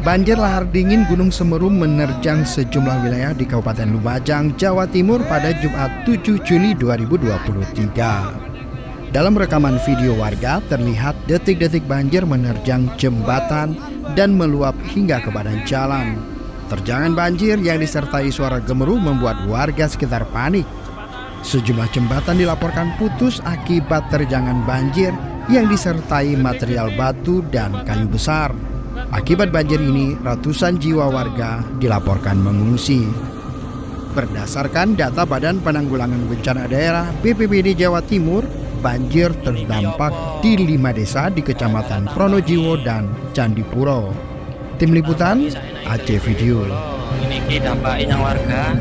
Banjir lahar dingin Gunung Semeru menerjang sejumlah wilayah di Kabupaten Lumajang, Jawa Timur pada Jumat 7 Juli 2023. Dalam rekaman video warga terlihat detik-detik banjir menerjang jembatan dan meluap hingga ke badan jalan. Terjangan banjir yang disertai suara gemuruh membuat warga sekitar panik. Sejumlah jembatan dilaporkan putus akibat terjangan banjir yang disertai material batu dan kayu besar. Akibat banjir ini, ratusan jiwa warga dilaporkan mengungsi. Berdasarkan data Badan Penanggulangan Bencana Daerah BPBD Jawa Timur, banjir terdampak di 5 desa di Kecamatan Pronojiwo dan Candipuro. Tim Liputan Aceh Video. Ini dampak yang warga